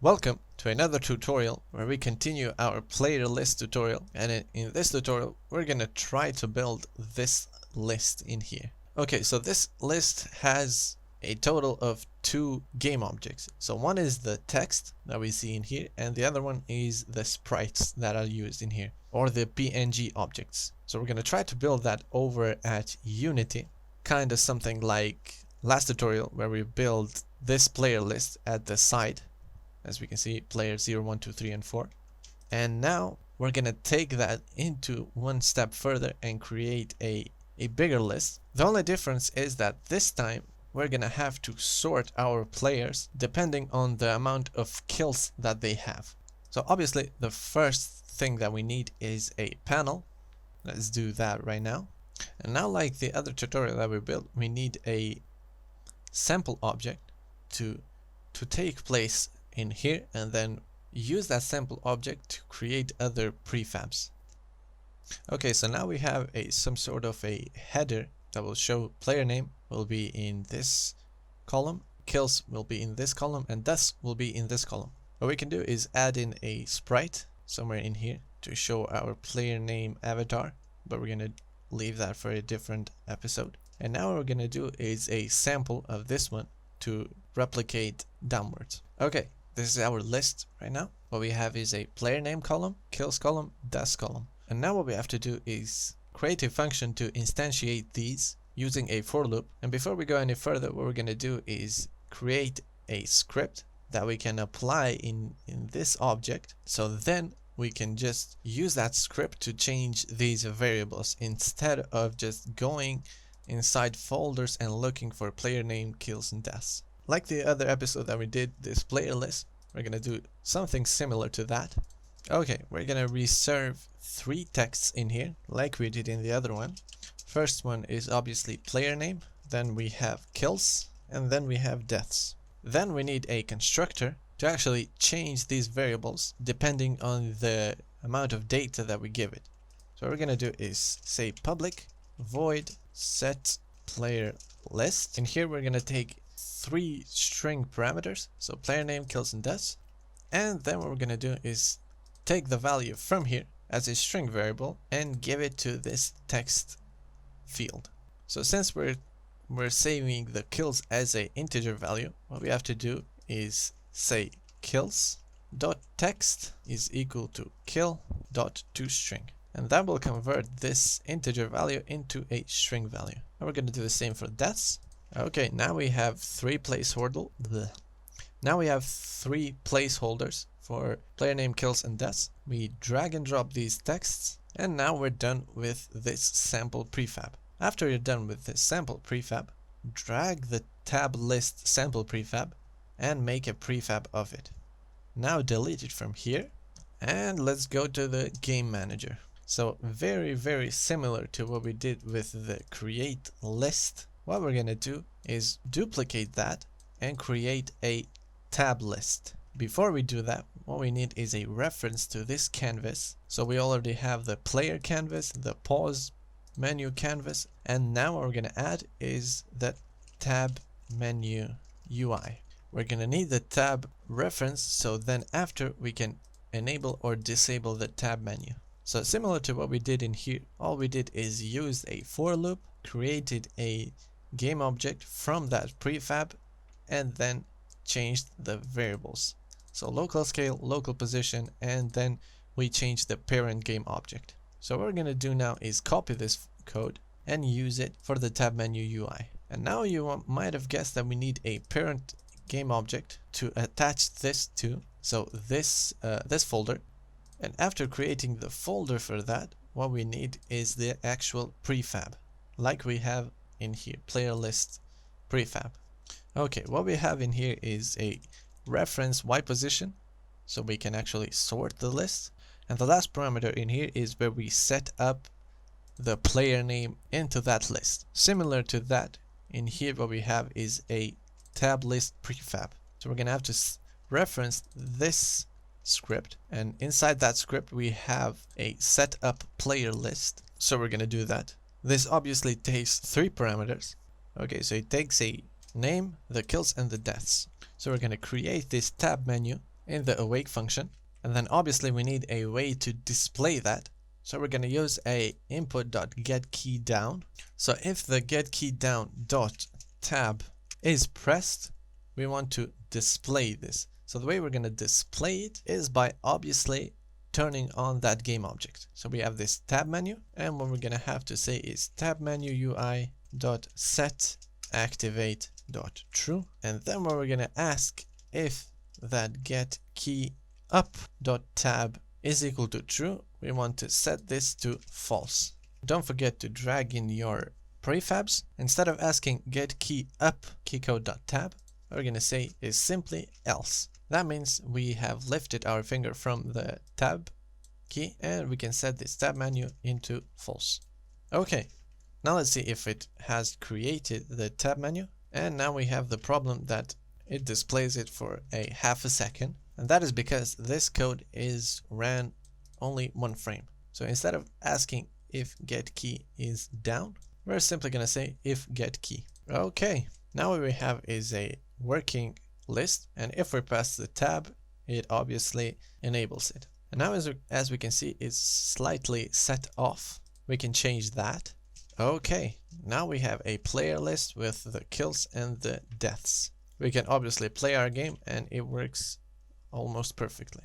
Welcome to another tutorial where we continue our player list tutorial, and in this tutorial we're gonna try to build this list in here. Okay, so this list has a total of two game objects. So one is the text that we see in here, and the other one is the sprites that are used in here, or the PNG objects. So we're gonna try to build that over at Unity, kind of something like last tutorial where we build this player list at the side. As we can see, players 0, 1, 2, 3, and 4. And now we're gonna take that into one step further and create a bigger list. The only difference is that this time we're gonna have to sort our players depending on the amount of kills that they have. So obviously the first thing that we need is a panel. Let's do that right now. And now, like the other tutorial that we built, we need a sample object to take place in here, and then use that sample object to create other prefabs. Okay, so now we have some sort of a header that will show player name will be in this column, kills will be in this column, and deaths will be in this column. What we can do is add in a sprite somewhere in here to show our player name avatar, but we're gonna leave that for a different episode. And now what we're gonna do is a sample of this one to replicate downwards. Okay, this is our list right now. What we have is a player name column, kills column, deaths column. And now what we have to do is create a function to instantiate these using a for loop. And before we go any further, what we're going to do is create a script that we can apply in this object. So then we can just use that script to change these variables instead of just going inside folders and looking for player name, kills, and deaths. Like the other episode that we did, this player list, we're gonna do something similar to that. Okay, we're gonna reserve 3 texts in here, like we did in the other one. First one is obviously player name, then we have kills, and then we have deaths. Then we need a constructor to actually change these variables depending on the amount of data that we give it. So what we're gonna do is say public void set player list, and here we're gonna take 3 string parameters, so player name, kills, and deaths. And then what we're gonna do is take the value from here as a string variable and give it to this text field. So since we're saving the kills as a integer value, what we have to do is say kills dot text is equal to kill dot toString, and that will convert this integer value into a string value. And we're gonna do the same for deaths. Okay, now we have 3 placeholders for player name, kills, and deaths. We drag and drop these texts, and now we're done with this sample prefab. After you're done with this sample prefab, drag the tab list sample prefab and make a prefab of it. Now delete it from here, and let's go to the game manager. So very similar to what we did with the create list. What we're gonna do is duplicate that and create a tab list. Before we do that, what we need is a reference to this canvas. So we already have the player canvas, the pause menu canvas, and now what we're gonna add is the tab menu UI. We're gonna need the tab reference, so then after we can enable or disable the tab menu. So similar to what we did in here, all we did is use a for loop, created a game object from that prefab, and then changed the variables. So local scale, local position, and then we changed the parent game object. So what we're gonna do now is copy this code and use it for the tab menu UI. And now you might have guessed that we need a parent game object to attach this to, so this folder. And after creating the folder for that, what we need is the actual prefab, like we have in here, player list prefab. Okay, what we have in here is a reference y position, so we can actually sort the list. And the last parameter in here is where we set up the player name into that list. Similar to that, in here what we have is a tab list prefab. So we're gonna have to reference this script, and inside that script we have a set up player list. So we're gonna do that. This obviously takes 3 parameters. Okay, so it takes a name, the kills, and the deaths. So we're going to create this tab menu in the awake function. And then obviously we need a way to display that. So we're going to use a input.getKeyDown. So if the getKeyDown.tab is pressed, we want to display this. So the way we're going to display it is by obviously turning on that game object. So we have this tab menu, and what we're going to have to say is tab menu UI.setActivate.true. And then what we're going to ask if that getKeyUp.tab is equal to true, we want to set this to false. Don't forget to drag in your prefabs. Instead of asking getKeyUp keycode.tab, what we're going to say is simply else. That means we have lifted our finger from the tab key and we can set this tab menu into false. Okay, now let's see if it has created the tab menu. And now we have the problem that it displays it for a half a second. And that is because this code is ran only one frame. So instead of asking if getKey is down, we're simply going to say if getKey. Okay, now what we have is a working list, and if we press the tab, it obviously enables it. And now as we can see, it's slightly set off. We can change that. Okay, now we have a player list with the kills and the deaths. We can obviously play our game and it works almost perfectly.